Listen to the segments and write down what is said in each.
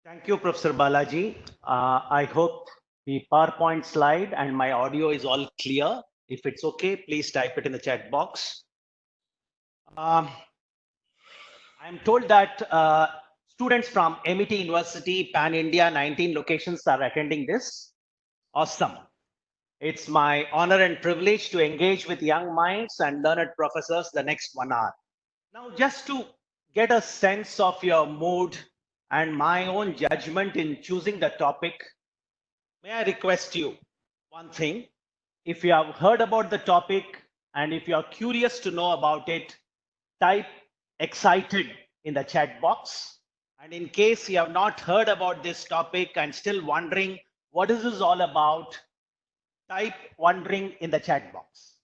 Thank you, Professor Balaji. I hope the PowerPoint slide and my audio is all clear. If it's okay, please type it in the chat box. I'm told that students from MIT University, Pan India, 19 locations are attending this. Awesome. It's my honor and privilege to engage with young minds and learned professors the next 1 hour. Now, just to get a sense of your mood and my own judgment in choosing the topic, may I request you one thing? If you have heard about the topic and if you are curious to know about it, type excited in the chat box. And in case you have not heard about this topic and still wondering what is this all about, type wondering in the chat box.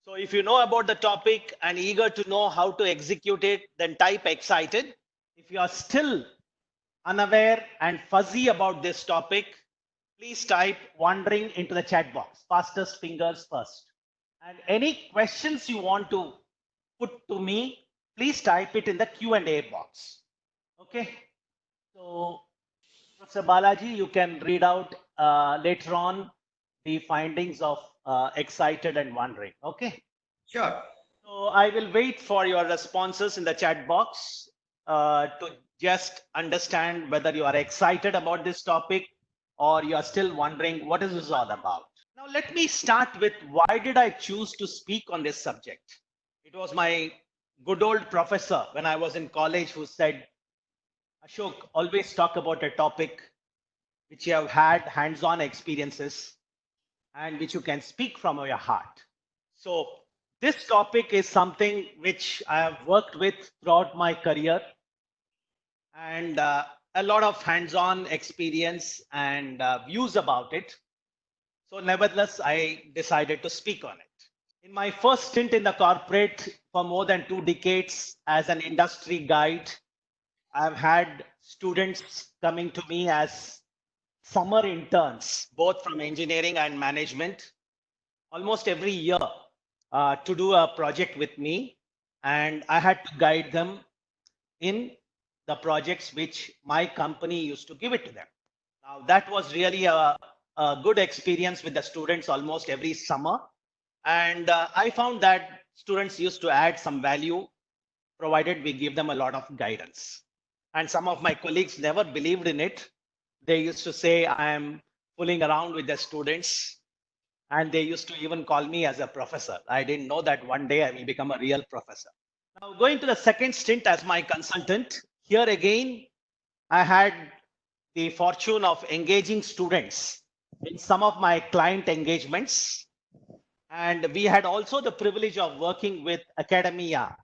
So if you know about the topic and eager to know how to execute it, then type excited. If you are still unaware and fuzzy about this topic, please type wondering into the chat box. Fastest fingers first. And any questions you want to put to me, please type it in the Q&A box. Okay. So Professor Balaji, you can read out later on the findings of excited and wondering. Okay. Sure. So I will wait for your responses in the chat box to just understand whether you are excited about this topic or you are still wondering what is this all about. Now let me start with why did I choose to speak on this subject? It was my good old professor when I was in college who said, Ashok, always talk about a topic which you have had hands-on experiences and which you can speak from your heart. So this topic is something which I have worked with throughout my career and a lot of hands-on experience and views about it. So nevertheless, I decided to speak on it. In my first stint in the corporate for more than 2 decades as an industry guide, I've had students coming to me as summer interns, both from engineering and management, almost every year to do a project with me. And I had to guide them in the projects which my company used to give it to them. Now, that was really a good experience with the students almost every summer. And I found that students used to add some value provided we give them a lot of guidance. And some of my colleagues never believed in it. They used to say I am fooling around with the students. And they used to even call me as a professor. I didn't know that one day I will become a real professor. Now, going to the second stint as my consultant, here again, I had the fortune of engaging students in some of my client engagements. And we had also the privilege of working with academia.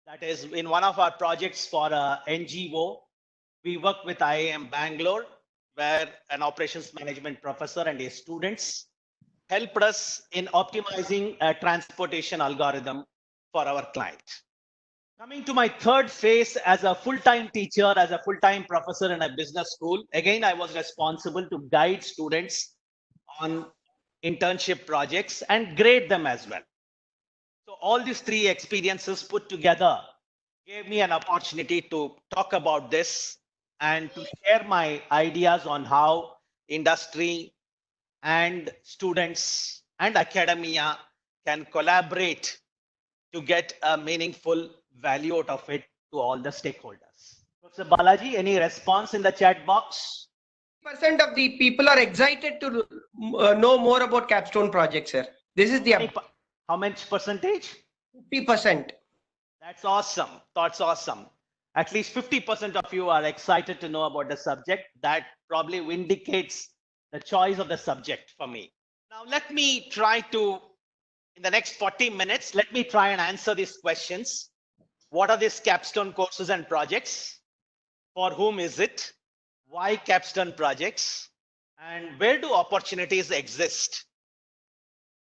That is, in one of our projects for NGO, we worked with IIM Bangalore, where an operations management professor and his students helped us in optimizing a transportation algorithm for our client. Coming to my third phase as a full-time teacher, as a full-time professor in a business school, again, I was responsible to guide students on internship projects and grade them as well. So all these 3 experiences put together gave me an opportunity to talk about this and to share my ideas on how industry and students and academia can collaborate to get a meaningful value out of it to all the stakeholders. Professor Balaji, any response in the chat box? Percent of the people are excited to know more about capstone projects, sir. This is the how much percentage? 50%. That's awesome. That's awesome. At least 50% of you are excited to know about the subject. That probably indicates the choice of the subject for me. Now, let me try to, in the next 40 minutes, let me try and answer these questions. What are these capstone courses and projects? For whom is it? Why capstone projects? And where do opportunities exist?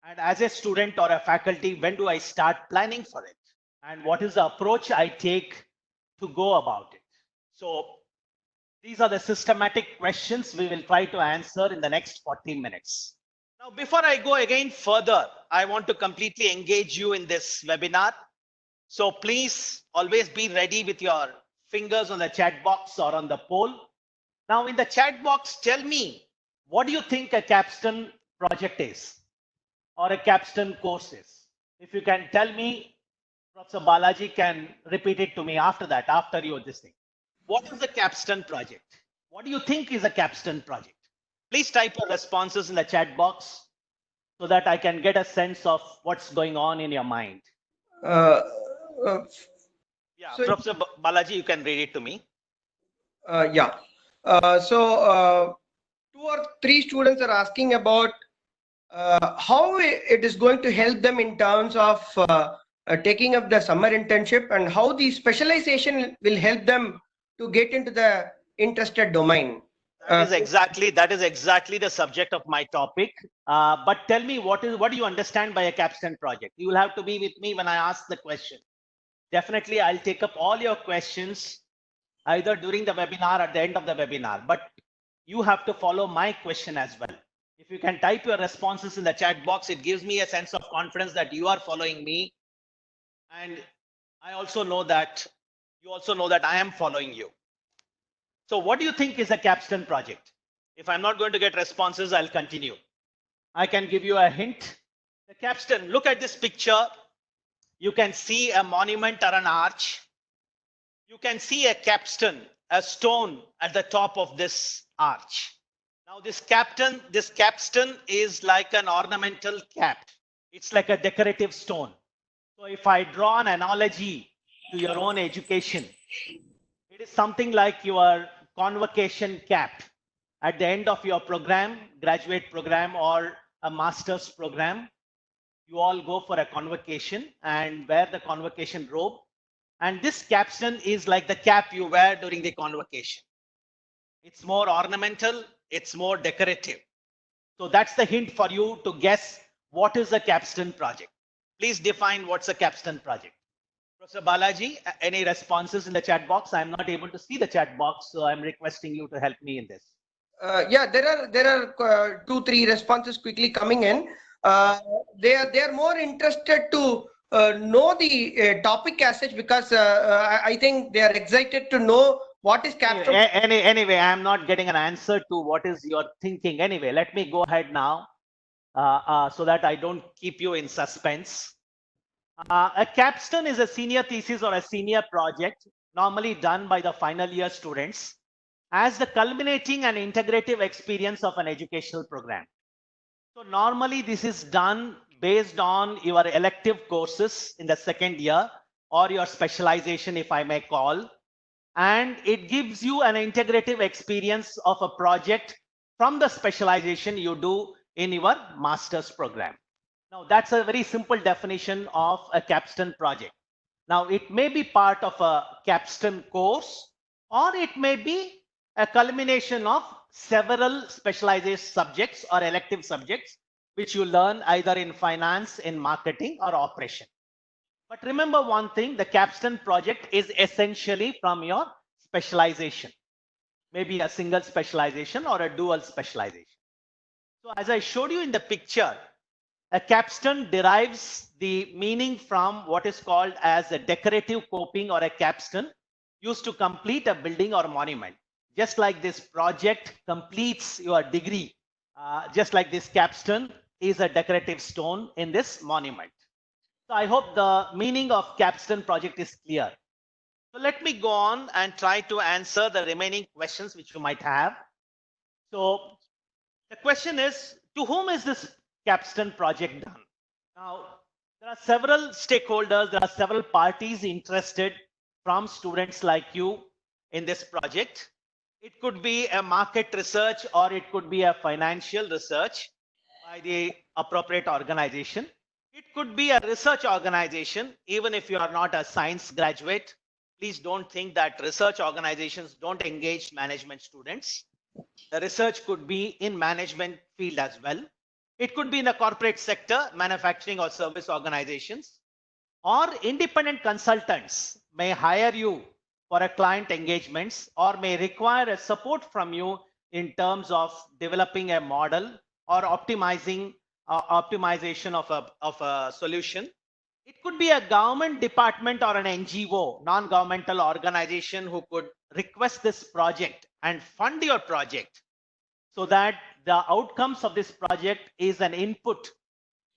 And as a student or a faculty, when do I start planning for it? And what is the approach I take to go about it? So these are the systematic questions we will try to answer in the next 40 minutes. Now, before I go again further, I want to completely engage you in this webinar. So please always be ready with your fingers on the chat box or on the poll. Now in the chat box, tell me, what do you think a capstone project is or a capstone course is? If you can tell me, Professor Balaji can repeat it to me after that, after you this thing. What is the capstone project? What do you think is a capstone project? Please type your responses in the chat box so that I can get a sense of what's going on in your mind. Uh, Yeah, so, Professor Balaji, you can read it to me. yeah. So 2 or 3 students are asking about how it is going to help them in terms of taking up the summer internship, and how the specialization will help them to get into the interested domain. That is exactly the subject of my topic. But tell me, what do you understand by a capstone project? You will have to be with me when I ask the question. Definitely, I'll take up all your questions either during the webinar or at the end of the webinar. But you have to follow my question as well. If you can type your responses in the chat box, it gives me a sense of confidence that you are following me, and I also know that you also know that I am following you. So what do you think is a capstone project? If I'm not going to get responses, I'll continue. I can give you a hint. The capstone, look at this picture. You can see a monument or an arch. You can see a capstone, a stone at the top of this arch. Now this capstone is like an ornamental cap. It's like a decorative stone. So if I draw an analogy to your own education, it is something like your convocation cap at the end of your program, graduate program or a master's program. You all go for a convocation and wear the convocation robe. And this capstone is like the cap you wear during the convocation. It's more ornamental, it's more decorative. So that's the hint for you to guess what is a capstone project. Please define what's a capstone project. Professor Balaji, any responses in the chat box? I'm not able to see the chat box, so I'm requesting you to help me in this. Yeah, there are 2-3 responses quickly coming in. They are more interested to know the topic as such, because I think they are excited to know what is capstone. Anyway, I'm not getting an answer to what is your thinking. Anyway, let me go ahead now so that I don't keep you in suspense. A capstone is a senior thesis or a senior project normally done by the final year students as the culminating and integrative experience of an educational program. So normally this is done based on your elective courses in the second year or your specialization, if I may call, and it gives you an integrative experience of a project from the specialization you do in your master's program. Now that's a very simple definition of a capstone project. Now it may be part of a capstone course, or it may be a culmination of several specialized subjects or elective subjects which you learn either in finance, in marketing, or operation. But remember one thing, the capstone project is essentially from your specialization, maybe a single specialization or a dual specialization. So as I showed you in the picture, a capstone derives the meaning from what is called as a decorative coping or a capstone used to complete a building or monument. Just like this project completes your degree, just like this capstone is a decorative stone in this monument. So I hope the meaning of capstone project is clear. So let me go on and try to answer the remaining questions which you might have. So the question is, to whom is this capstone project done? Now, there are several stakeholders, there are several parties interested from students like you in this project. It could be a market research or it could be a financial research by the appropriate organization. It could be a research organization, even if you are not a science graduate. Please don't think that research organizations don't engage management students. The research could be in management field as well. It could be in the corporate sector, manufacturing or service organizations, or independent consultants may hire you for a client engagements or may require a support from you in terms of developing a model or optimization of a solution. It could be a government department or an NGO, non-governmental organization, who could request this project and fund your project so that the outcomes of this project is an input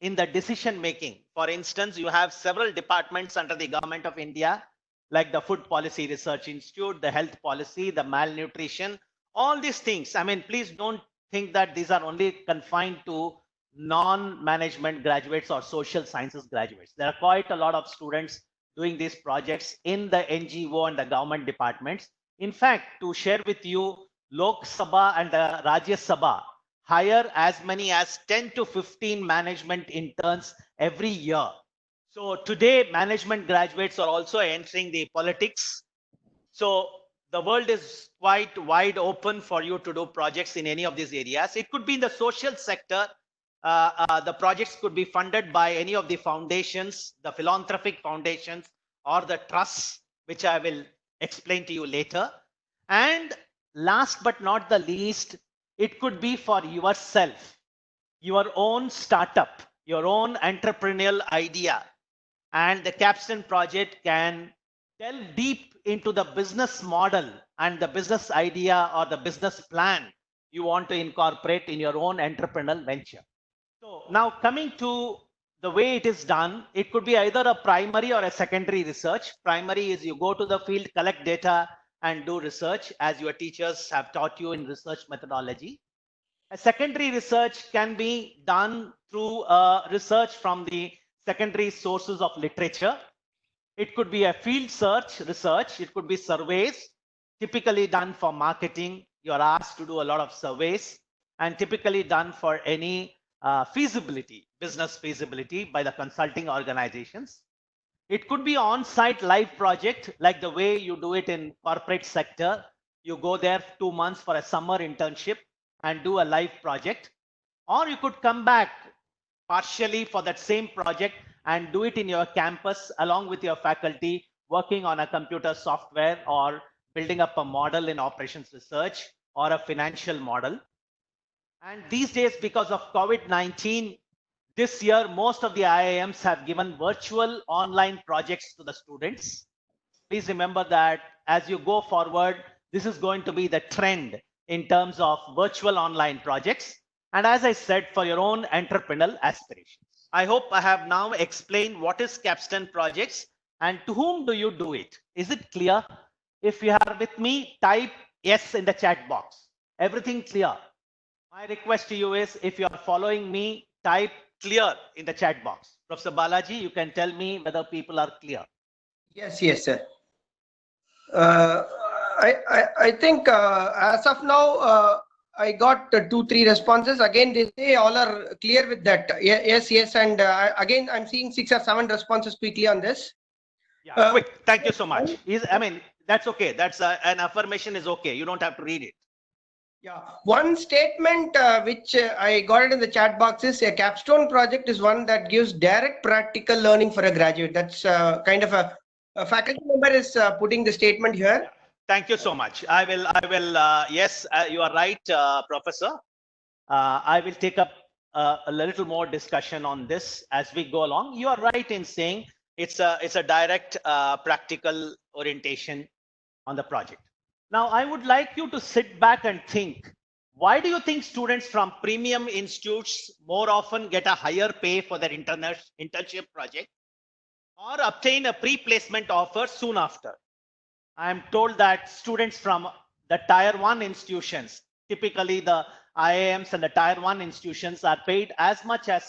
in the decision making. For instance, you have several departments under the Government of India, like the Food Policy Research Institute, the Health Policy, the Malnutrition, all these things. I mean, please don't think that these are only confined to non-management graduates or social sciences graduates. There are quite a lot of students doing these projects in the NGO and the government departments. In fact, to share with you, Lok Sabha and the Rajya Sabha hire as many as 10 to 15 management interns every year. So today, management graduates are also entering the politics. So the world is quite wide open for you to do projects in any of these areas. It could be in the social sector. The projects could be funded by any of the foundations, the philanthropic foundations or the trusts, which I will explain to you later. And last but not the least, it could be for yourself, your own startup, your own entrepreneurial idea. And the Capstone project can delve deep into the business model and the business idea or the business plan you want to incorporate in your own entrepreneurial venture. So now coming to the way it is done, it could be either a primary or a secondary research. Primary is you go to the field, collect data and do research, as your teachers have taught you in research methodology. A secondary research can be done through research from the secondary sources of literature. It could be a field search research. It could be surveys, typically done for marketing. You're asked to do a lot of surveys, and typically done for any feasibility, business feasibility by the consulting organizations. It could be on-site live project, like the way you do it in corporate sector. You go there 2 months for a summer internship and do a live project. Or you could come back partially for that same project and do it in your campus along with your faculty, working on a computer software or building up a model in operations research or a financial model. And these days, because of COVID-19, this year, most of the IIMs have given virtual online projects to the students. Please remember that as you go forward, this is going to be the trend in terms of virtual online projects. And as I said, for your own entrepreneurial aspirations. I hope I have now explained what is Capstone projects and to whom do you do it. Is it clear? If you are with me, type yes in the chat box. Everything clear? My request to you is, if you are following me, type clear in the chat box. Professor Balaji, you can tell me whether people are clear. Yes, sir. I think as of now, I got 2-3 responses. Again, they say all are clear with that. Yes. And again, I'm seeing 6 or 7 responses quickly on this. Yeah, quick. Thank you so much. I mean, that's okay. That's an affirmation is okay. You don't have to read it. Yeah, one statement which I got it in the chat box is a capstone project is one that gives direct practical learning for a graduate. That's kind of a faculty member is putting the statement here. Yeah. Thank you so much. I will, yes, you are right, Professor. I will take up a little more discussion on this as we go along. You are right in saying it's a direct practical orientation on the project. Now, I would like you to sit back and think, why do you think students from premium institutes more often get a higher pay for their internship project or obtain a pre-placement offer soon after? I am told that students from the tier 1 institutions, typically the IIMs and the tier 1 institutions, are paid as much as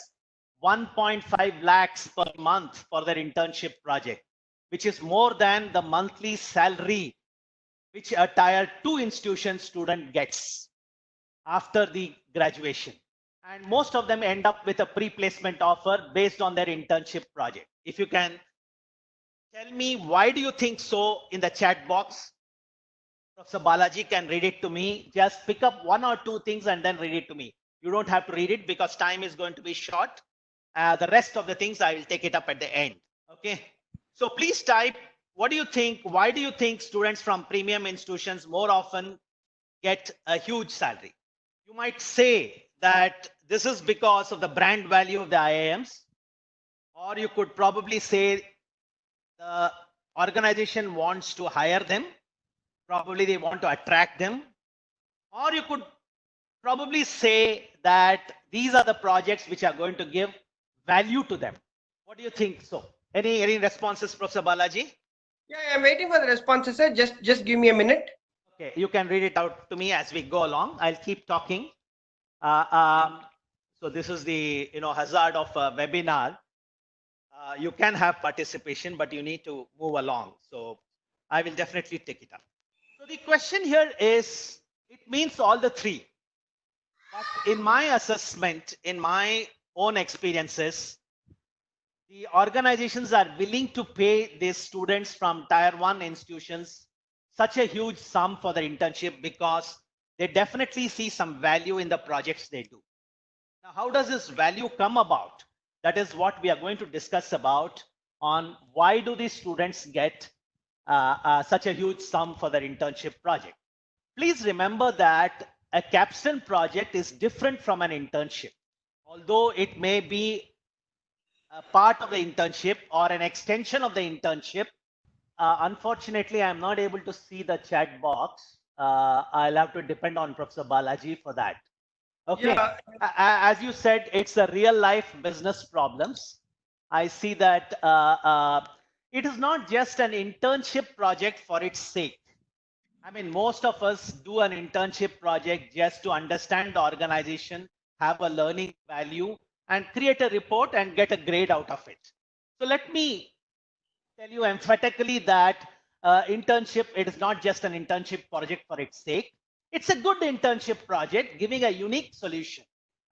1.5 lakhs per month for their internship project, which is more than the monthly salary which a tier 2 institution student gets after the graduation. And most of them end up with a pre-placement offer based on their internship project. If you can tell me why do you think so in the chat box, Professor Balaji can read it to me. Just pick up 1 or 2 things and then read it to me. You don't have to read it because time is going to be short. The rest of the things I will take it up at the end. Okay. So please type, what do you think? Why do you think students from premium institutions more often get a huge salary? You might say that this is because of the brand value of the IIMs, or you could probably say the organization wants to hire them. Probably they want to attract them. Or you could probably say that these are the projects which are going to give value to them. What do you think? So, any responses, Professor Balaji? Yeah, I'm waiting for the responses, sir. Just give me a minute. Okay, you can read it out to me as we go along. I'll keep talking. So this is the hazard of a webinar. You can have participation, but you need to move along. So I will definitely take it up. So the question here is, it means all the three. But in my assessment, in my own experiences, the organizations are willing to pay these students from tier 1 institutions such a huge sum for their internship because they definitely see some value in the projects they do. Now, how does this value come about? That is what we are going to discuss about on why do these students get such a huge sum for their internship project. Please remember that a capstone project is different from an internship. Although it may be a part of the internship or an extension of the internship, unfortunately, I'm not able to see the chat box. I'll have to depend on Professor Balaji for that. Okay. Yeah. As you said, it's a real life business problems. I see that it is not just an internship project for its sake. I mean, most of us do an internship project just to understand the organization, have a learning value, and create a report and get a grade out of it. So let me tell you emphatically that internship, it is not just an internship project for its sake. It's a good internship project giving a unique solution.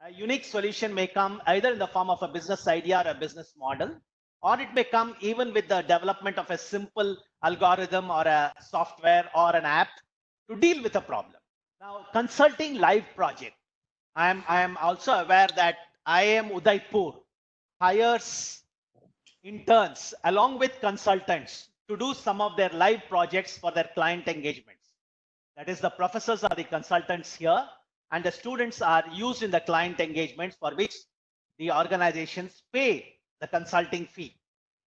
A unique solution may come either in the form of a business idea or a business model, or it may come even with the development of a simple algorithm or a software or an app to deal with a problem. Now, consulting live project. I am also aware that IIM Udaipur hires interns along with consultants to do some of their live projects for their client engagements. That is, the professors are the consultants here, and the students are used in the client engagements for which the organizations pay the consulting fee.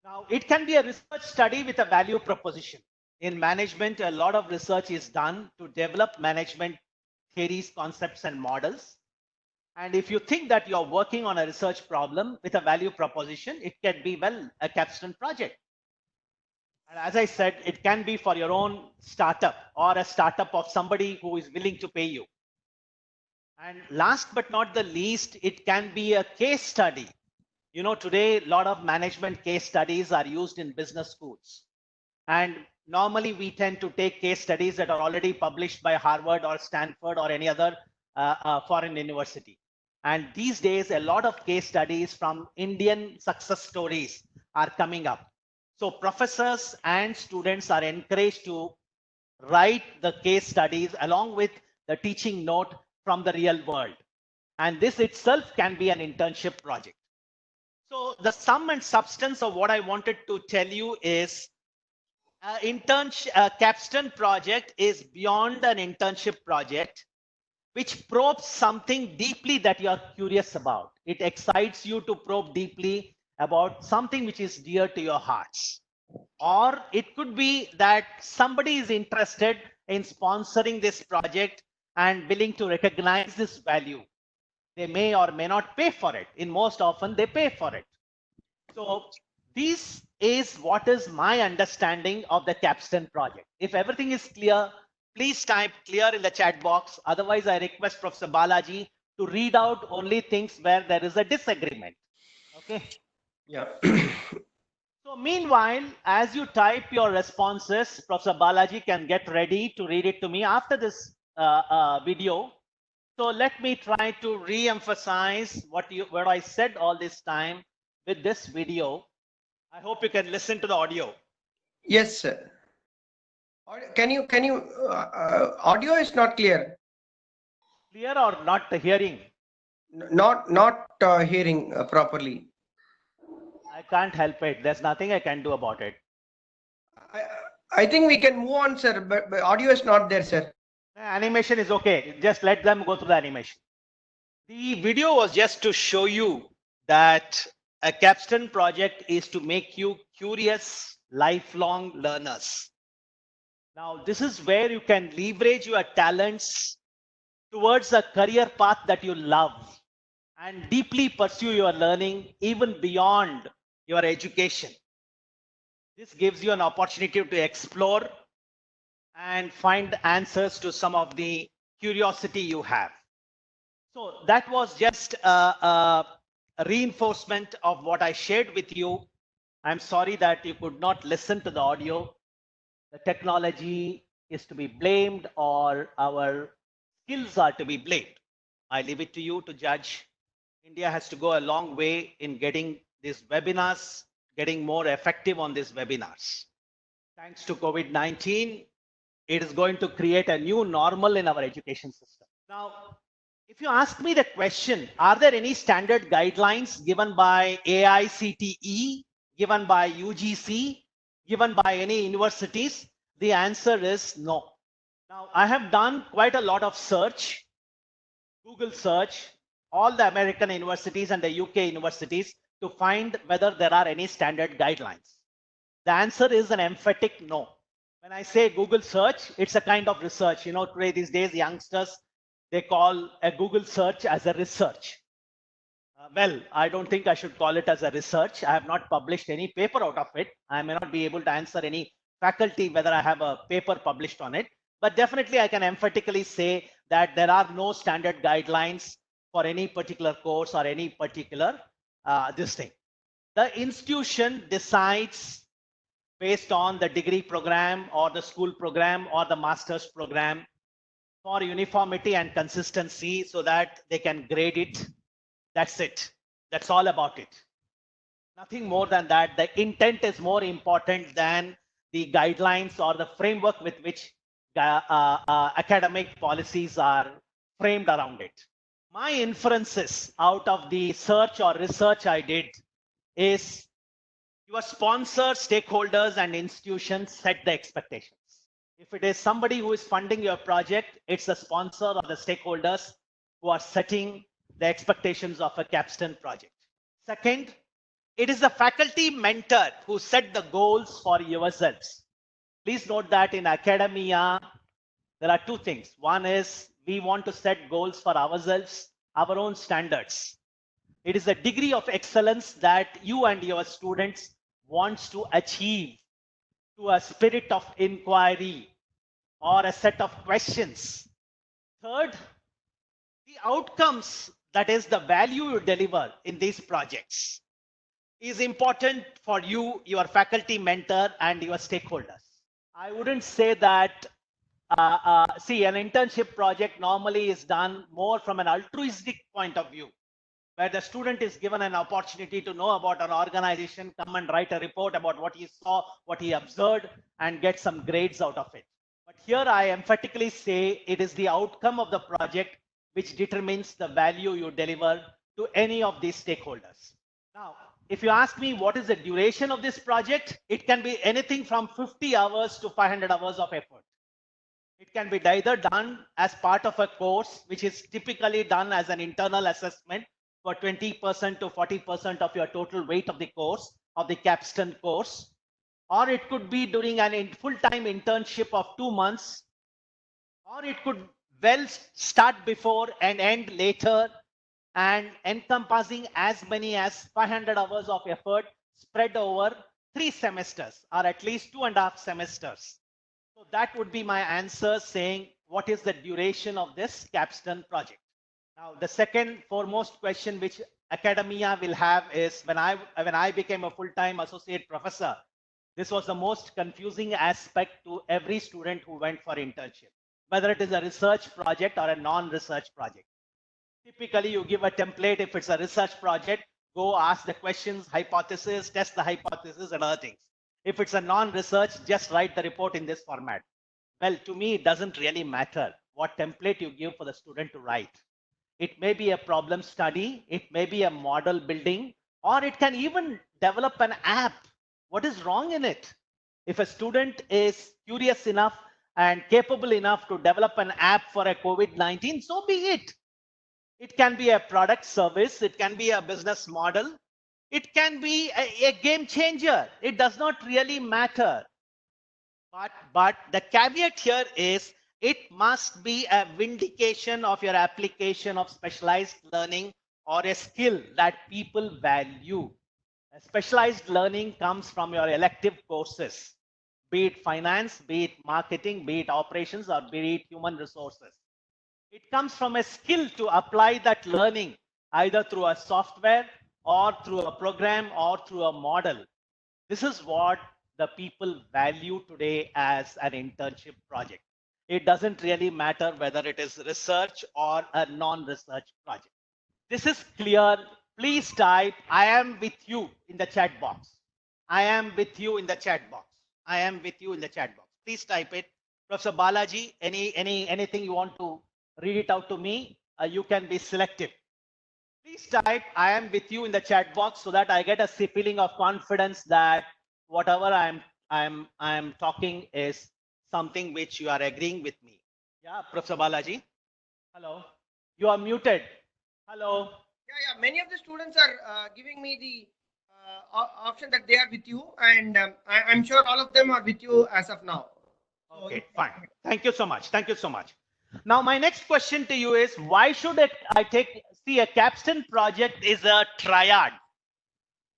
Now, it can be a research study with a value proposition. In management, a lot of research is done to develop management theories, concepts, and models. And if you think that you're working on a research problem with a value proposition, it can be, well, a capstone project. And as I said, it can be for your own startup or a startup of somebody who is willing to pay you. And last but not the least, it can be a case study. You know, today, a lot of management case studies are used in business schools. And normally we tend to take case studies that are already published by Harvard or Stanford or any other foreign university. And these days, a lot of case studies from Indian success stories are coming up. So professors and students are encouraged to write the case studies along with the teaching note from the real world. And this itself can be an internship project. So the sum and substance of what I wanted to tell you is capstone project is beyond an internship project, which probes something deeply that you are curious about. It excites you to probe deeply about something which is dear to your hearts. Or it could be that somebody is interested in sponsoring this project and willing to recognize this value. They may or may not pay for it. In most often, they pay for it. So this is what is my understanding of the capstone project. If everything is clear, please type clear in the chat box. Otherwise, I request Professor Balaji to read out only things where there is a disagreement. Okay. Yeah. So meanwhile, as you type your responses, Professor Balaji can get ready to read it to me after this video. So let me try to re-emphasize what I said all this time with this video. I hope you can listen to the audio. Yes, sir. Can you audio is not clear. Clear or not hearing? Not hearing properly. I can't help it. There's nothing I can do about it. I think we can move on, sir, but audio is not there, sir. Animation is okay. Just let them go through the animation. The video was just to show you that a capstone project is to make you curious, lifelong learners. Now, this is where you can leverage your talents towards a career path that you love and deeply pursue your learning even beyond your education. This gives you an opportunity to explore and find answers to some of the curiosity you have. So that was just a reinforcement of what I shared with you. I'm sorry that you could not listen to the audio. The technology is to be blamed or our skills are to be blamed. I leave it to you to judge. India has to go a long way in getting these webinars, getting more effective on these webinars. Thanks to COVID-19, it is going to create a new normal in our education system. Now, if you ask me the question, are there any standard guidelines given by AICTE, given by UGC, given by any universities? The answer is no. Now, I have done quite a lot of search, Google search, all the American universities and the UK universities to find whether there are any standard guidelines. The answer is an emphatic no. When I say Google search, it's a kind of research. You know, today, these days, youngsters, they call a Google search as a research. Well, I don't think I should call it as a research. I have not published any paper out of it. I may not be able to answer any faculty whether I have a paper published on it. But definitely, I can emphatically say that there are no standard guidelines for any particular course or any particular this thing. The institution decides based on the degree program or the school program or the master's program for uniformity and consistency so that they can grade it. That's it. That's all about it. Nothing more than that. The intent is more important than the guidelines or the framework with which academic policies are framed around it. My inferences out of the search or research I did is your sponsors, stakeholders, and institutions set the expectations. If it is somebody who is funding your project, it's the sponsor or the stakeholders who are setting the expectations of a capstone project. Second, it is the faculty mentor who set the goals for yourselves. Please note that in academia, there are two things. One is we want to set goals for ourselves, our own standards. It is a degree of excellence that you and your students wants to achieve to a spirit of inquiry or a set of questions. Third, the outcomes, that is the value you deliver in these projects, is important for you, your faculty mentor, and your stakeholders. I wouldn't say that, see, an internship project normally is done more from an altruistic point of view, where the student is given an opportunity to know about an organization, come and write a report about what he saw, what he observed, and get some grades out of it. But here I emphatically say it is the outcome of the project which determines the value you deliver to any of these stakeholders. Now, if you ask me what is the duration of this project, it can be anything from 50 hours to 500 hours of effort. It can be either done as part of a course, which is typically done as an internal assessment for 20% to 40% of your total weight of the course, of the capstone course, or it could be during an full-time internship of 2 months, or it could well start before and end later and encompassing as many as 500 hours of effort spread over 3 semesters or at least 2.5 semesters. So that would be my answer saying what is the duration of this capstone project. Now, the second foremost question which academia will have is when I became a full-time associate professor, this was the most confusing aspect to every student who went for internship, whether it is a research project or a non-research project. Typically, you give a template. If it's a research project, go ask the questions, hypothesis, test the hypothesis and other things. If it's a non-research, just write the report in this format. Well, to me, it doesn't really matter what template you give for the student to write. It may be a problem study, it may be a model building, or it can even develop an app. What is wrong in it? If a student is curious enough and capable enough to develop an app for a COVID-19, so be it. It can be a product service. It can be a business model. It can be a game changer. It does not really matter. But the caveat here is it must be a vindication of your application of specialized learning or a skill that people value. A specialized learning comes from your elective courses, be it finance, be it marketing, be it operations, or be it human resources. It comes from a skill to apply that learning either through a software or through a program or through a model. This is what the people value today as an internship project. It doesn't really matter whether it is research or a non-research project. This is clear. Please type, I am with you in the chat box. I am with you in the chat box. I am with you in the chat box. Please type it. Professor Balaji, anything you want to read it out to me, you can be selective. Please type, I am with you in the chat box so that I get a feeling of confidence that whatever I'm talking is something which you are agreeing with me. Yeah, Professor Balaji. Hello. You are muted. Hello. Yeah. Many of the students are giving me the option that they are with you, and I'm sure all of them are with you as of now. Okay, fine. Thank you so much. Thank you so much. Now, my next question to you is, why should I see a capstone project is a triad.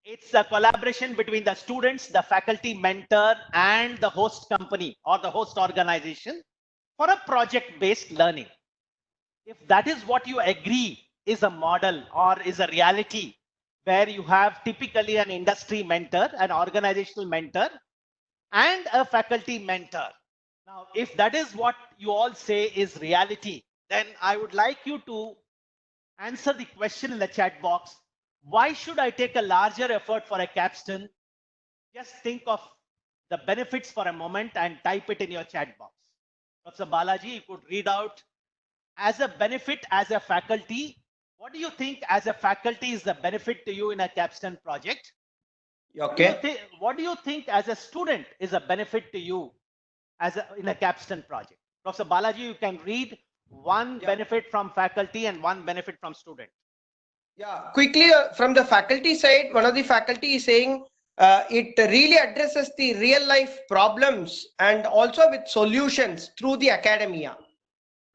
It's a collaboration between the students, the faculty mentor, and the host company or the host organization for a project-based learning. If that is what you agree is a model or is a reality, where you have typically an industry mentor, an organizational mentor, and a faculty mentor. Now, if that is what you all say is reality, then I would like you to answer the question in the chat box. Why should I take a larger effort for a capstone? Just think of the benefits for a moment and type it in your chat box. Professor Balaji, you could read out as a benefit as a faculty. What do you think as a faculty is the benefit to you in a capstone project? Okay. What do you think as a student is a benefit to you in a capstone project? Professor Balaji, you can read one benefit from faculty and one benefit from student. Yeah, quickly from the faculty side, one of the faculty is saying it really addresses the real life problems and also with solutions through the academia.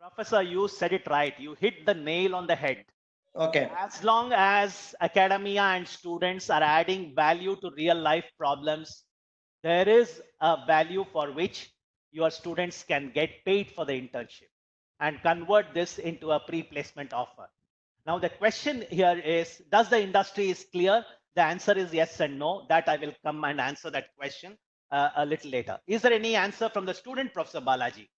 Professor, you said it right. You hit the nail on the head. Okay. As long as academia and students are adding value to real life problems, there is a value for which your students can get paid for the internship and convert this into a pre-placement offer. Now, the question here is, does the industry is clear? The answer is yes and no. That I will come and answer that question a little later. Is there any answer from the student, Professor Balaji?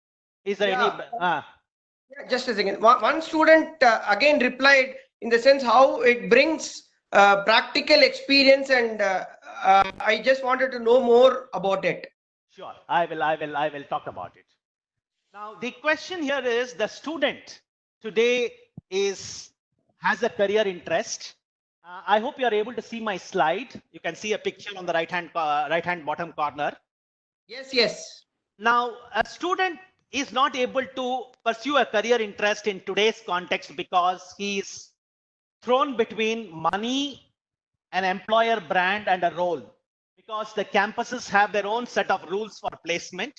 Is there any? Yeah, just a second. One student again replied in the sense how it brings practical experience, and I just wanted to know more about it. Sure, I will talk about it. Now, the question here is the student today has a career interest. I hope you are able to see my slide. You can see a picture on the right hand bottom corner. Yes. Now, a student is not able to pursue a career interest in today's context because he is thrown between money, an employer brand, and a role. Because the campuses have their own set of rules for placement.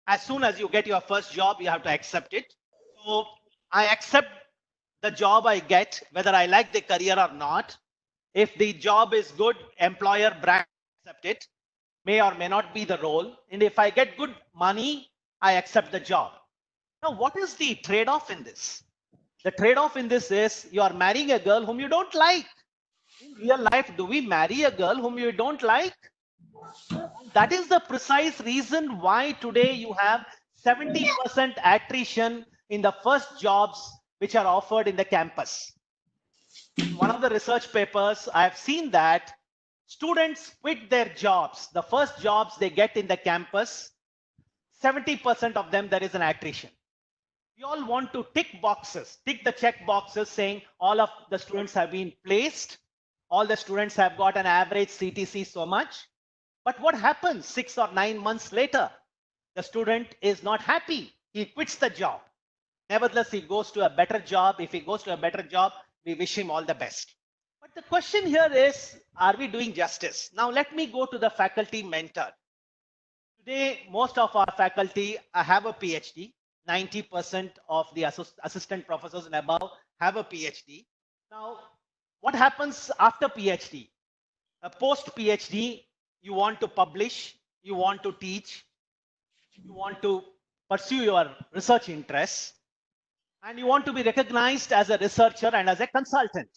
As soon as you get your first job, you have to accept it. So I accept the job I get, whether I like the career or not. If the job is good, employer brand, accept it. May or may not be the role. And if I get good money, I accept the job. Now, what is the trade-off in this? The trade-off in this is you are marrying a girl whom you don't like. In real life, do we marry a girl whom you don't like? That is the precise reason why today you have 70% attrition in the first jobs which are offered in the campus. In one of the research papers, I have seen that students quit their jobs, the first jobs they get in the campus, 70% of them there is an attrition. We all want to tick the check boxes saying all of the students have been placed, all the students have got an average CTC so much. But what happens 6 or 9 months later? The student is not happy. He quits the job. Nevertheless, he goes to a better job. If he goes to a better job, we wish him all the best. But the question here is, are we doing justice? Now, let me go to the faculty mentor. Today, most of our faculty have a PhD. 90% of the assistant professors and above have a PhD. Now, what happens after PhD? A post PhD, you want to publish, you want to teach, you want to pursue your research interests, and you want to be recognized as a researcher and as a consultant.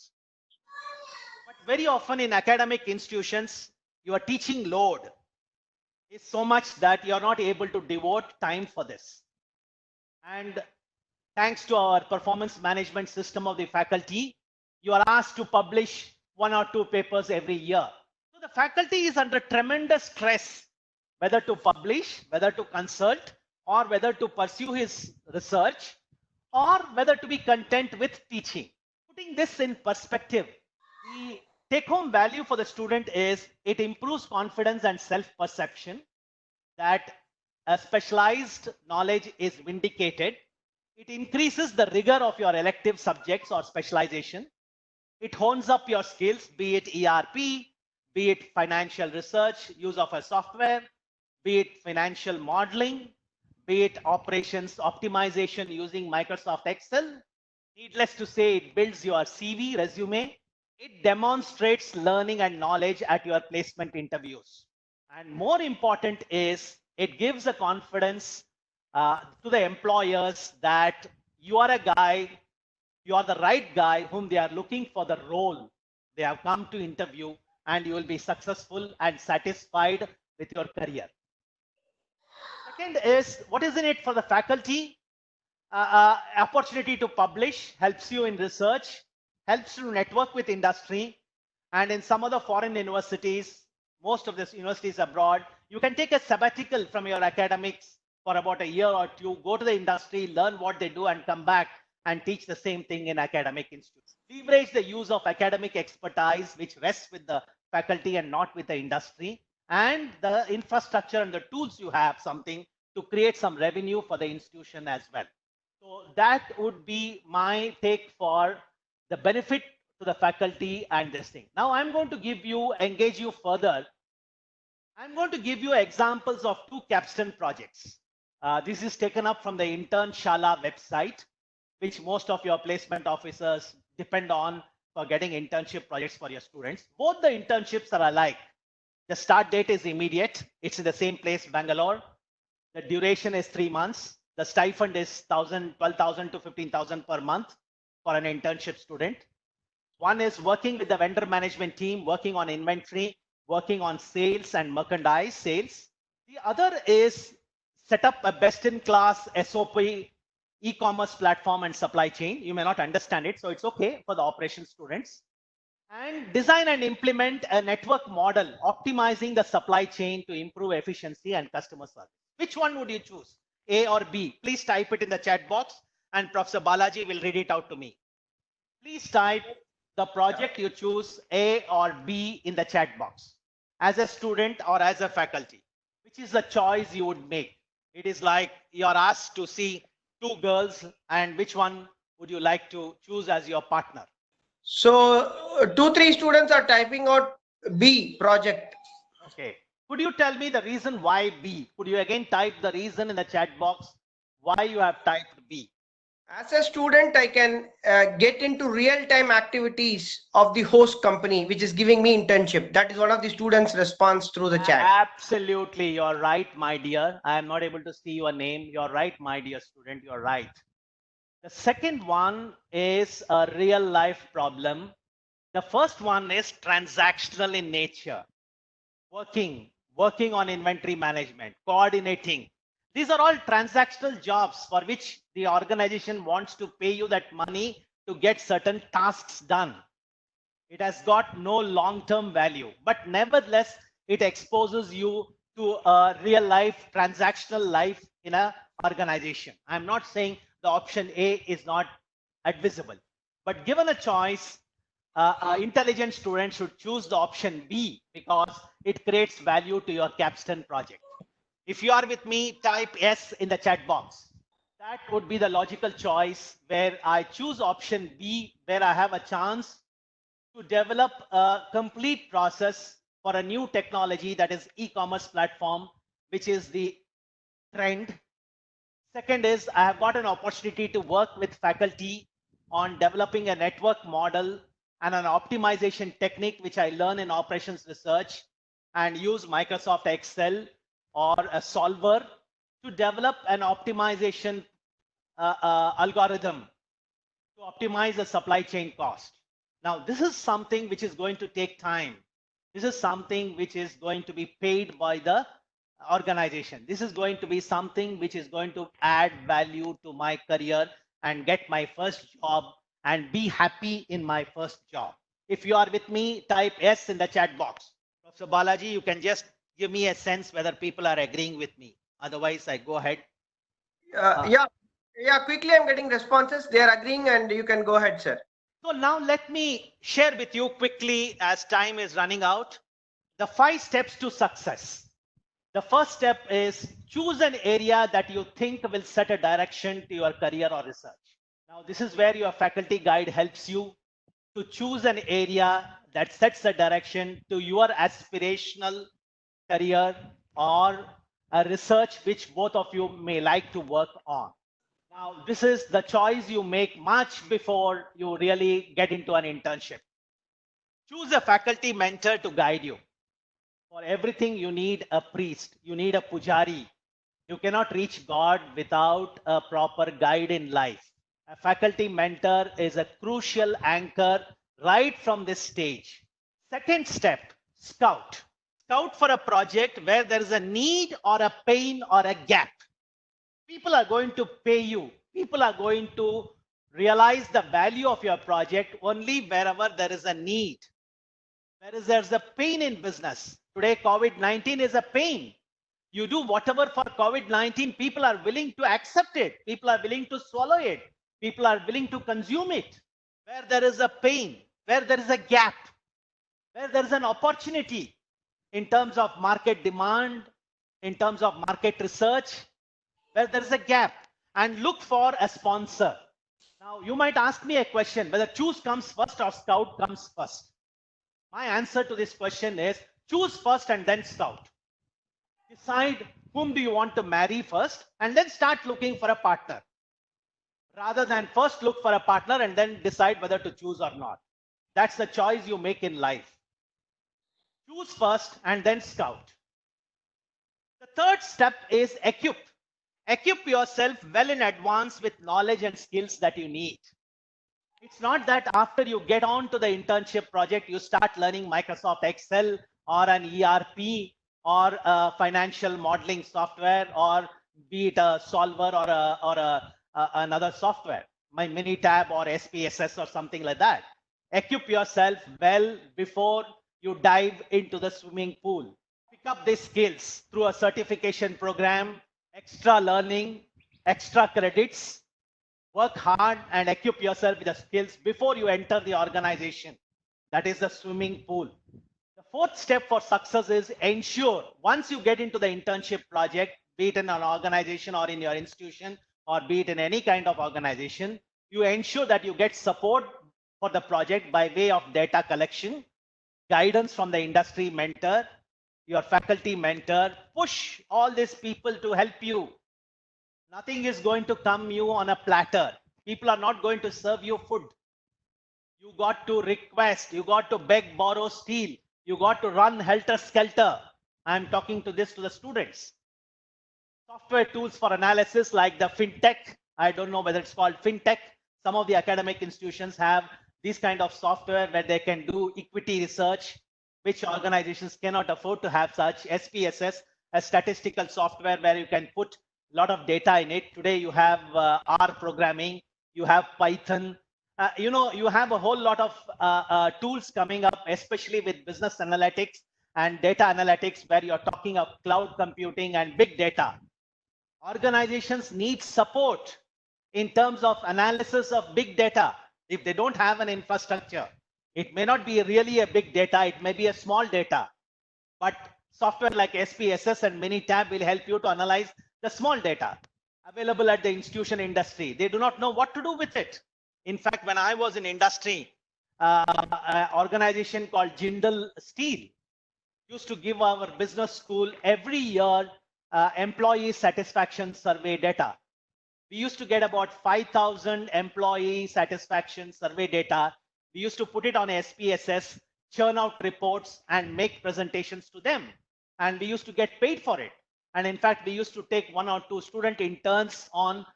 But very often in academic institutions, your teaching load is so much that you're not able to devote time for this. And thanks to our performance management system of the faculty, you are asked to publish 1 or 2 papers every year. So the faculty is under tremendous stress, whether to publish, whether to consult, or whether to pursue his research, or whether to be content with teaching. Putting this in perspective, the take-home value for the student is it improves confidence and self-perception, that a specialized knowledge is vindicated. It increases the rigor of your elective subjects or specialization. It hones up your skills, be it ERP, be it financial research, use of a software, be it financial modeling, be it operations optimization using Microsoft Excel. Needless to say, it builds your CV, resume. It demonstrates learning and knowledge at your placement interviews. And more important is, it gives a confidence to the employers that you are a guy, you are the right guy whom they are looking for the role they have come to interview, and you will be successful and satisfied with your career. Second is, what is in it for the faculty? Opportunity to publish, helps you in research, helps you network with industry. And in some of the foreign universities, most of these universities abroad, you can take a sabbatical from your academics for about a year or two, go to the industry, learn what they do, and come back and teach the same thing in academic institutes. Leverage the use of academic expertise, which rests with the faculty and not with the industry, and the infrastructure and the tools you have, something to create some revenue for the institution as well. So that would be my take for the benefit to the faculty and this thing. Now I'm going to engage you further. I'm going to give you examples of 2 capstone projects. This is taken up from the Intern Shala website, which most of your placement officers depend on for getting internship projects for your students. Both the internships are alike. The start date is immediate. It's in the same place, Bangalore. The duration is 3 months. The stipend is 12,000 to 15,000 per month for an internship student. One is working with the vendor management team, working on inventory, working on sales and merchandise sales. The other is set up a best-in-class SOP e-commerce platform and supply chain. You may not understand it, so it's okay for the operations students. And design and implement a network model, optimizing the supply chain to improve efficiency and customer service. Which one would you choose, A or B? Please type it in the chat box and Professor Balaji will read it out to me. Please type the project you choose, A or B, in the chat box. As a student or as a faculty, which is the choice you would make? It is like you're asked to see 2 girls, and which one would you like to choose as your partner? So 2-3 students are typing out B, project. Okay. Could you tell me the reason why B? Could you again type the reason in the chat box why you have typed B? As a student, I can get into real-time activities of the host company, which is giving me internship. That is one of the students' response through the chat. Absolutely, you're right, my dear. I am not able to see your name. You're right, my dear student. You're right. The second one is a real life problem. The first one is transactional in nature. Working on inventory management, coordinating. These are all transactional jobs for which the organization wants to pay you that money to get certain tasks done. It has got no long-term value, but nevertheless, it exposes you to a real life, transactional life in an organization. I'm not saying the option A is not advisable, but given a choice, intelligent students should choose the option B because it creates value to your capstone project. If you are with me, type yes in the chat box. That would be the logical choice where I choose option B, where I have a chance to develop a complete process for a new technology that is e-commerce platform, which is the trend. Second is I have got an opportunity to work with faculty on developing a network model and an optimization technique, which I learn in operations research and use Microsoft Excel or a solver to develop an optimization algorithm to optimize the supply chain cost. Now, this is something which is going to take time. This is something which is going to be paid by the organization. This is going to be something which is going to add value to my career and get my first job and be happy in my first job. If you are with me, type yes in the chat box. Professor Balaji, you can just give me a sense whether people are agreeing with me. Otherwise, I go ahead. Yeah, quickly I'm getting responses. They are agreeing and you can go ahead, sir. So now let me share with you quickly, as time is running out, the 5 steps to success. The first step is choose an area that you think will set a direction to your career or research. Now, this is where your faculty guide helps you to choose an area that sets a direction to your aspirational career or a research which both of you may like to work on. Now, this is the choice you make much before you really get into an internship. Choose a faculty mentor to guide you. For everything, you need a priest, you need a pujari. You cannot reach God without a proper guide in life. A faculty mentor is a crucial anchor right from this stage. Second step, scout. Scout for a project where there is a need or a pain or a gap. People are going to pay you. People are going to realize the value of your project only wherever there is a need. Whereas there's a pain in business. Today, COVID-19 is a pain. You do whatever for COVID-19, people are willing to accept it. People are willing to swallow it. People are willing to consume it. Where there is a pain, where there is a gap, where there is an opportunity in terms of market demand, in terms of market research, where there is a gap, and look for a sponsor. Now, you might ask me a question, whether choose comes first or scout comes first. My answer to this question is choose first and then scout. Decide whom do you want to marry first and then start looking for a partner, rather than first look for a partner and then decide whether to choose or not. That's the choice you make in life. Choose first and then scout. The third step is equip. Equip yourself well in advance with knowledge and skills that you need. It's not that after you get on to the internship project, you start learning Microsoft Excel or an ERP or a financial modeling software, or be it a solver or another software, my Minitab or SPSS or something like that. Equip yourself well before you dive into the swimming pool. Pick up these skills through a certification program, extra learning, extra credits. Work hard and equip yourself with the skills before you enter the organization. That is the swimming pool. The fourth step for success is ensure once you get into the internship project, be it in an organization or in your institution, or be it in any kind of organization, you ensure that you get support for the project by way of data collection, guidance from the industry mentor, your faculty mentor. Push all these people to help you. Nothing is going to come you on a platter. People are not going to serve you food. You got to request, you got to beg, borrow, steal. You got to run helter-skelter. I'm talking to this to the students. Software tools for analysis like the FinTech. I don't know whether it's called FinTech. Some of the academic institutions have this kind of software where they can do equity research, which organizations cannot afford to have such. SPSS, a statistical software where you can put a lot of data in it. Today you have R programming, you have Python. You have a whole lot of tools coming up, especially with business analytics and data analytics, where you're talking of cloud computing and big data. Organizations need support in terms of analysis of big data. If they don't have an infrastructure, it may not be really a big data, it may be a small data, but software like SPSS and Minitab will help you to analyze the small data. available at the institution industry. They do not know what to do with it. In fact, when I was in industry, an organization called Jindal Steel used to give our business school every year employee satisfaction survey data. We used to get about 5,000 employee satisfaction survey data. We used to put it on SPSS, churn out reports, and make presentations to them. And we used to get paid for it. And in fact, we used to take 1 or 2 student interns on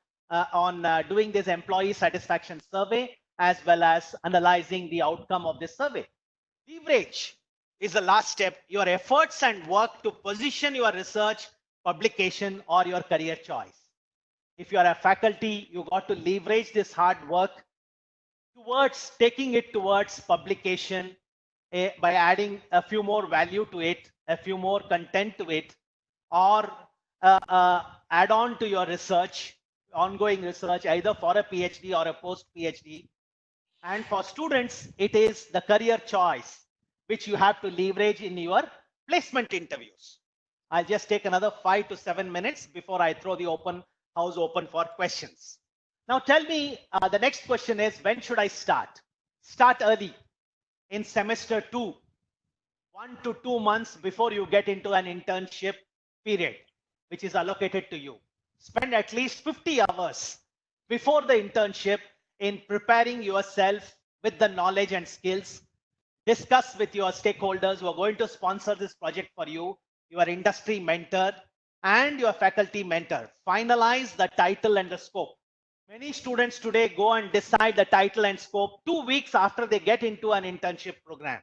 doing this employee satisfaction survey, as well as analyzing the outcome of this survey. Leverage is the last step, your efforts and work to position your research, publication, or your career choice. If you are a faculty, you got to leverage this hard work towards taking it towards publication by adding a few more value to it, a few more content to it, or add on to your research, ongoing research, either for a PhD or a post-PhD. And for students, it is the career choice, which you have to leverage in your placement interviews. I'll just take another 5 to 7 minutes before I throw the house open for questions. Now tell me, the next question is, when should I start? Start early in semester 2, 1 to 2 months before you get into an internship period, which is allocated to you. Spend at least 50 hours before the internship in preparing yourself with the knowledge and skills. Discuss with your stakeholders who are going to sponsor this project for you, your industry mentor and your faculty mentor. Finalize the title and the scope. Many students today go and decide the title and scope 2 weeks after they get into an internship program.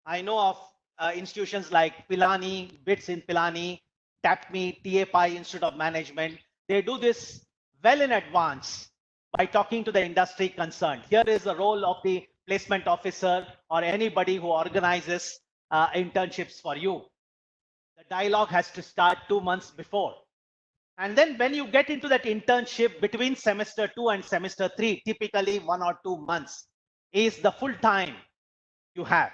I know of institutions like Pilani, BITS in Pilani, TAPME, TAPI Institute of Management. They do this well in advance by talking to the industry concerned. Here is the role of the placement officer or anybody who organizes internships for you. The dialogue has to start 2 months before. And then when you get into that internship between semester 2 and semester 3, typically 1 or 2 months is the full time you have.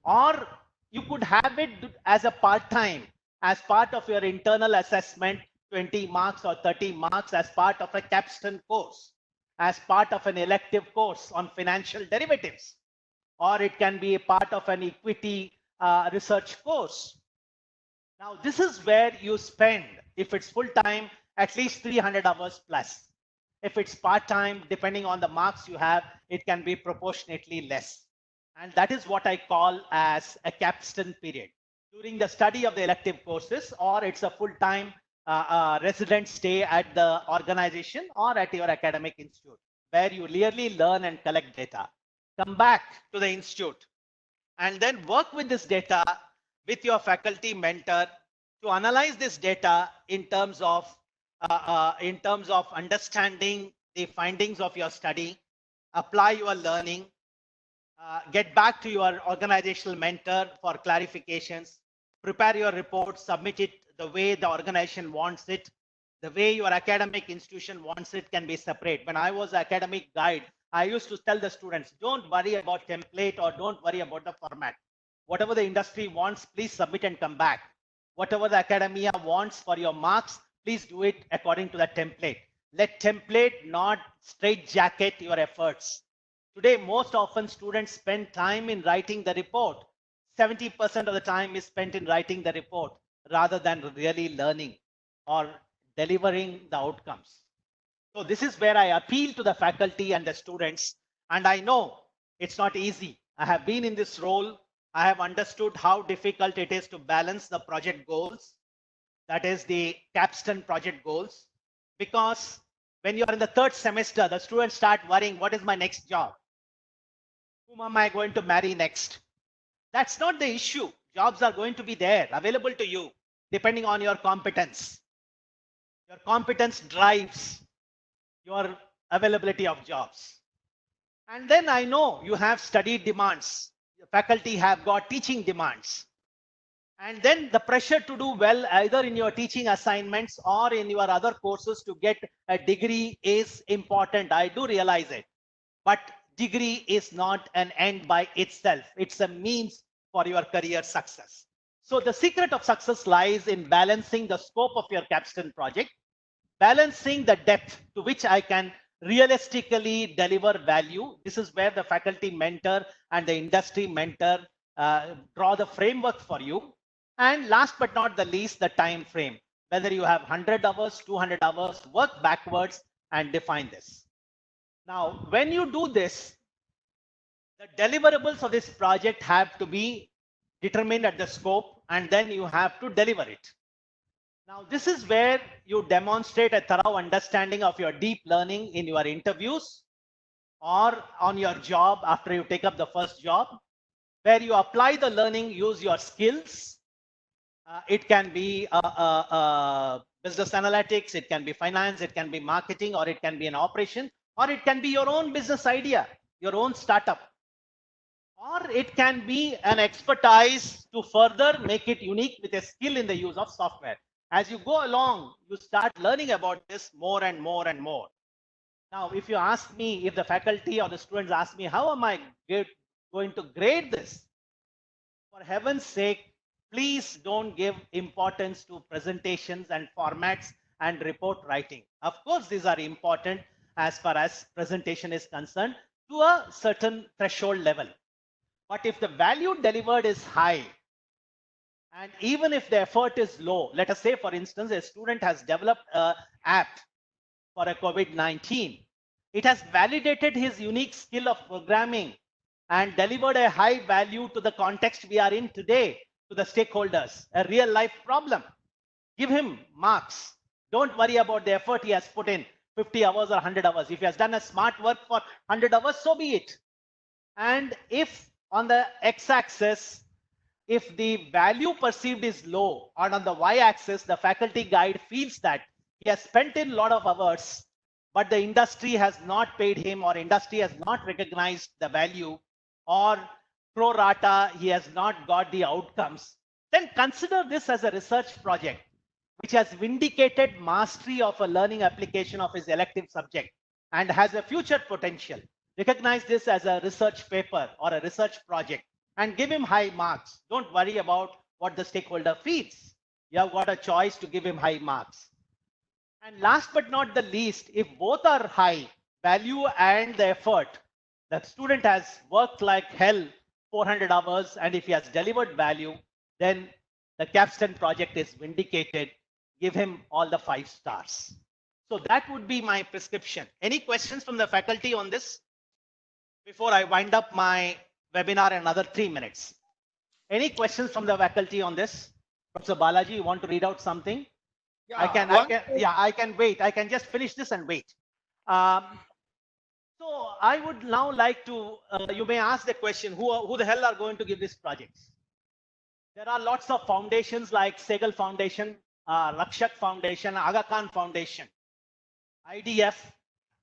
Or you could have it as a part-time, as part of your internal assessment, 20 marks or 30 marks, as part of a capstone course, as part of an elective course on financial derivatives, or it can be a part of an equity research course. Now, this is where you spend, if it's full-time, at least 300 hours plus. If it's part-time, depending on the marks you have, it can be proportionately less. And that is what I call as a capstone period. During the study of the elective courses, or it's a full-time resident stay at the organization or at your academic institute, where you really learn and collect data. Come back to the institute and then work with this data with your faculty mentor to analyze this data in terms of understanding the findings of your study, apply your learning, get back to your organizational mentor for clarifications, prepare your report, submit it the way the organization wants it, the way your academic institution wants it can be separate. When I was academic guide, I used to tell the students, don't worry about template or don't worry about the format. Whatever the industry wants, please submit and come back. Whatever the academia wants for your marks, please do it according to the template. Let template not straitjacket your efforts. Today, most often students spend time in writing the report. 70% of the time is spent in writing the report rather than really learning or delivering the outcomes. So this is where I appeal to the faculty and the students. And I know it's not easy. I have been in this role. I have understood how difficult it is to balance the project goals, that is the capstone project goals, because when you are in the 3rd semester, the students start worrying, what is my next job? Whom am I going to marry next? That's not the issue. Jobs are going to be there, available to you, depending on your competence. Your competence drives your availability of jobs. And then I know you have study demands. The faculty have got teaching demands. And then the pressure to do well, either in your teaching assignments or in your other courses to get a degree is important. I do realize it. But degree is not an end by itself. It's a means for your career success. So the secret of success lies in balancing the scope of your capstone project balancing the depth to which I can realistically deliver value. This is where the faculty mentor and the industry mentor draw the framework for you. And last but not the least, the time frame. Whether you have 100 hours, 200 hours, work backwards and define this. Now, when you do this, the deliverables of this project have to be determined at the scope, and then you have to deliver it. Now, this is where you demonstrate a thorough understanding of your deep learning in your interviews or on your job after you take up the first job, where you apply the learning, use your skills. It can be business analytics, it can be finance, it can be marketing, or it can be an operation, or it can be your own business idea, your own startup. Or it can be an expertise to further make it unique with a skill in the use of software. As you go along, you start learning about this more and more and more. Now, if you ask me, if the faculty or the students ask me, how am I going to grade this? For heaven's sake, please don't give importance to presentations and formats and report writing. Of course, these are important as far as presentation is concerned to a certain threshold level. But if the value delivered is high, and even if the effort is low, let us say, for instance, a student has developed an app for a COVID-19. It has validated his unique skill of programming and delivered a high value to the context we are in today, to the stakeholders, a real life problem. Give him marks. Don't worry about the effort he has put in, 50 hours or 100 hours. If he has done a smart work for 100 hours, so be it. And if on the x-axis, if the value perceived is low, and on the y-axis, the faculty guide feels that he has spent in a lot of hours, but the industry has not paid him, or industry has not recognized the value, or pro rata, he has not got the outcomes, then consider this as a research project, which has vindicated mastery of a learning application of his elective subject and has a future potential. Recognize this as a research paper or a research project and give him high marks. Don't worry about what the stakeholder feels. You have got a choice to give him high marks. And last but not the least, if both are high, value and the effort, the student has worked like hell 400 hours, and if he has delivered value, then the capstone project is vindicated. Give him all the 5 stars. So that would be my prescription. Any questions from the faculty on this before I wind up my webinar in another 3 minutes? Any questions from the faculty on this? Professor Balaji, you want to read out something? Yeah, I can wait. I can just finish this and wait. So I would now like to, you may ask the question, who the hell are going to give these projects? There are lots of foundations like Segal Foundation, Rakshak Foundation, Aga Khan Foundation, IDF,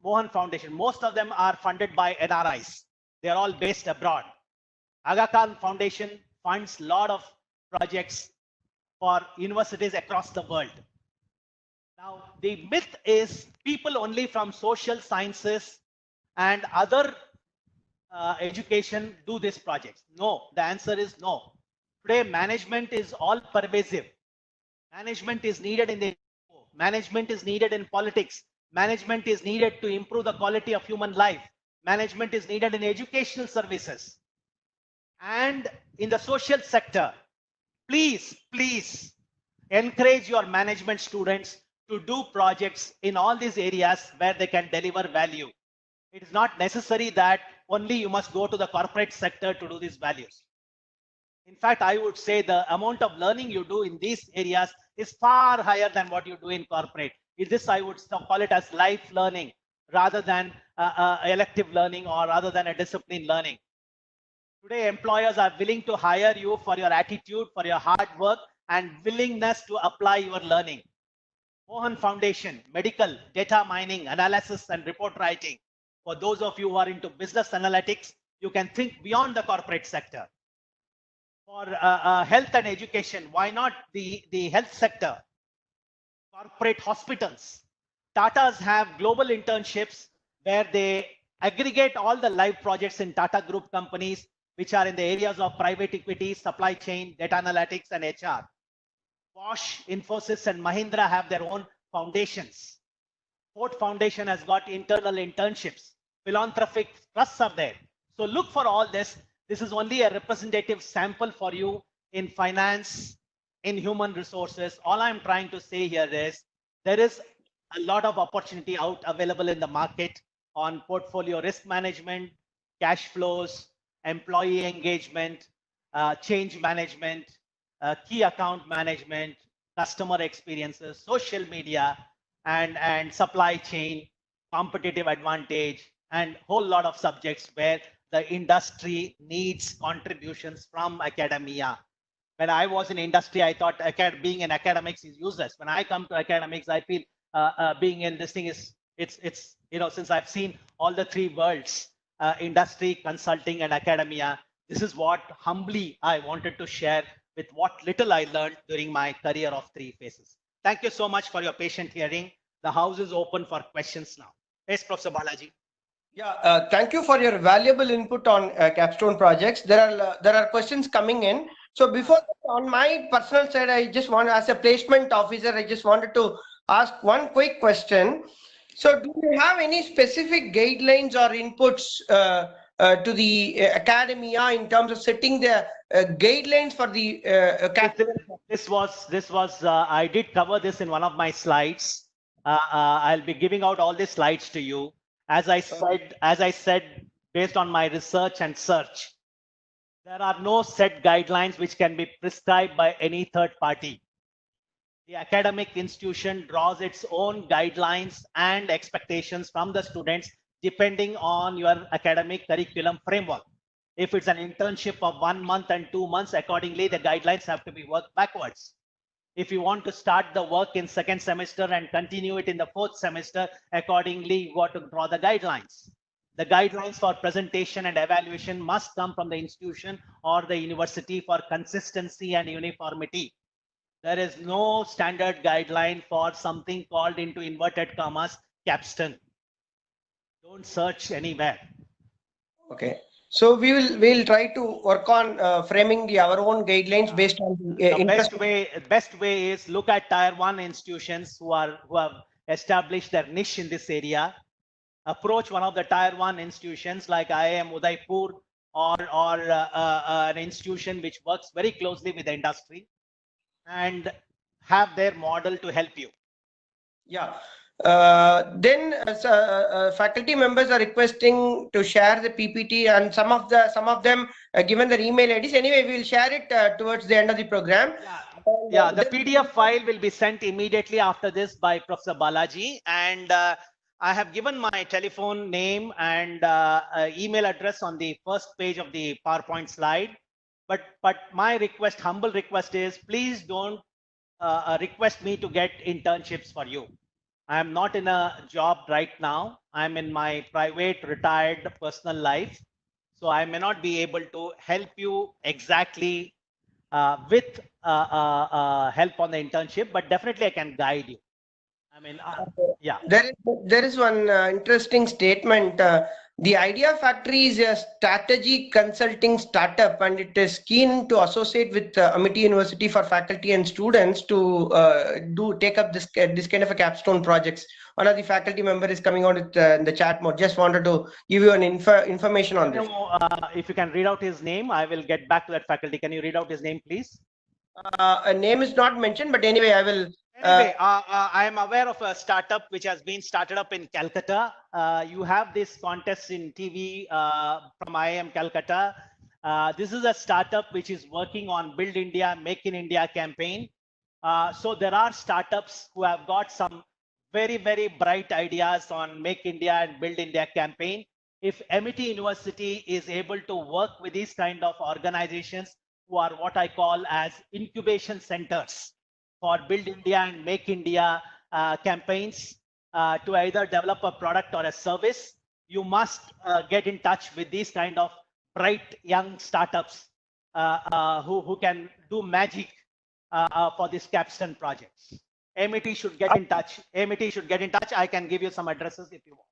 Mohan Foundation. Most of them are funded by NRIs. They are all based abroad. Aga Khan Foundation funds a lot of projects for universities across the world. Now, the myth is people only from social sciences and other education do these projects. No, the answer is no. Today, management is all pervasive. Management is needed in the management is needed in politics. Management is needed to improve the quality of human life. Management is needed in educational services. And in the social sector, please encourage your management students to do projects in all these areas where they can deliver value. It is not necessary that only you must go to the corporate sector to do these values. In fact, I would say the amount of learning you do in these areas is far higher than what you do in corporate. In this, I would call it as life learning rather than elective learning or rather than a discipline learning. Today, employers are willing to hire you for your attitude, for your hard work and willingness to apply your learning. Mohan Foundation, medical, data mining, analysis and report writing. For those of you who are into business analytics, you can think beyond the corporate sector. For health and education, why not the health sector? Corporate hospitals. Tatas have global internships where they aggregate all the live projects in Tata Group companies, which are in the areas of private equity, supply chain, data analytics, and HR. Bosch, Infosys, and Mahindra have their own foundations. Ford Foundation has got internal internships. Philanthropic trusts are there. So look for all this. This is only a representative sample for you in finance, in human resources. All I'm trying to say here is there is a lot of opportunity out available in the market on portfolio risk management, cash flows, employee engagement, change management, key account management, customer experiences, social media, and supply chain, competitive advantage, and whole lot of subjects where the industry needs contributions from academia. When I was in industry, I thought being in academics is useless. When I come to academics, I feel being in this thing is it's since I've seen all the three worlds, industry, consulting, and academia. This is what humbly I wanted to share with what little I learned during my career of 3 phases. Thank you so much for your patient hearing. The house is open for questions now. Yes, Professor Balaji. Yeah, thank you for your valuable input on capstone projects. There are questions coming in. So before that, on my personal side, I just want, as a placement officer, I just wanted to ask one quick question. So do you have any specific guidelines or inputs to the academia in terms of setting the guidelines for the This was I did cover this in one of my slides. I'll be giving out all the slides to you. As I said, based on my research and search, there are no set guidelines which can be prescribed by any third party. The academic institution draws its own guidelines and expectations from the students depending on your academic curriculum framework. If it's an internship of 1 month and 2 months, accordingly, the guidelines have to be worked backwards. If you want to start the work in second semester and continue it in the fourth semester, accordingly, you got to draw the guidelines. The guidelines for presentation and evaluation must come from the institution or the university for consistency and uniformity. There is no standard guideline for something called, into inverted commas, capstone. Don't search anywhere. Okay. So we'll try to work on framing our own guidelines based on the best way is look at tier 1 institutions who have established their niche in this area. Approach one of the tier 1 institutions like IIM Udaipur or an institution which works very closely with the industry and have their model to help you. Yeah. Then faculty members are requesting to share the PPT, and some of them given their email IDs. Anyway, we will share it towards the end of the program. Yeah, the PDF file will be sent immediately after this by Professor Balaji, and I have given my telephone name and email address on the first page of the PowerPoint slide. But my request, humble request, is please don't request me to get internships for you. I'm not in a job right now. I'm in my private retired personal life. So I may not be able to help you exactly with help on the internship, but definitely I can guide you. I mean, yeah. There is one interesting statement. The Idea Factory is a strategy consulting startup, and it is keen to associate with Amity University for faculty and students to take up this kind of a capstone projects. One of the faculty member is coming out with in the chat mode. Just wanted to give you an information on this. If you can read out his name, I will get back to that faculty. Can you read out his name, please? A name is not mentioned, but anyway, I will. Anyway, I am aware of a startup which has been started up in Calcutta. You have this contest in TV from IIM Calcutta. This is a startup which is working on Build India, Make in India campaign. So there are startups who have got some very, very bright ideas on Make India and Build India campaign. If Amity University is able to work with these kind of organizations who are what I call as incubation centers for Build India and Make India campaigns to either develop a product or a service, you must get in touch with these kind of bright young startups who can do magic for these capstone projects. Amity should get in touch. Amity should get in touch. I can give you some addresses if you want.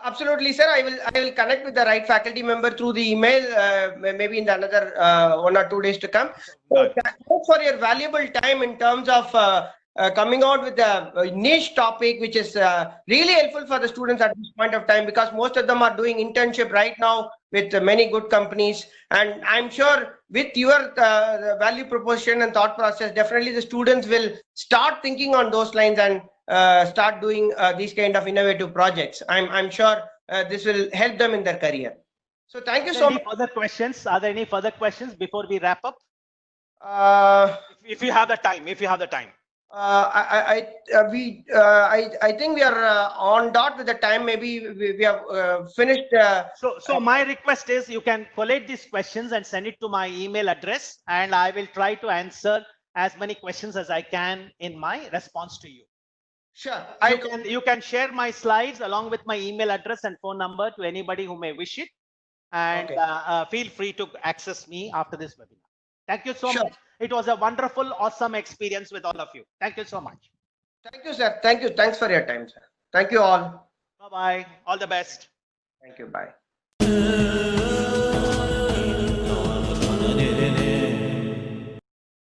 Absolutely, sir. I will connect with the right faculty member through the email, maybe in the another 1 or 2 days to come. So, thanks for your valuable time in terms of coming out with a niche topic which is really helpful for the students at this point of time, because most of them are doing internship right now with many good companies. And I'm sure with your value proposition and thought process, definitely the students will start thinking on those lines and start doing these kind of innovative projects. I'm sure this will help them in their career. So thank you so much. Further questions? Are there any further questions before we wrap up? If you have the time, I think we are on dot with the time. Maybe we have finished. So my request is you can collate these questions and send it to my email address, and I will try to answer as many questions as I can in my response to you. Sure. You can share my slides along with my email address and phone number to anybody who may wish it, and feel free to access me after this webinar. Thank you so much. It was a wonderful, awesome experience with all of you. Thank you so much. Thank you, sir. Thank you. Thanks for your time, sir. Thank you all. Bye-bye. All the best. Thank you. Bye.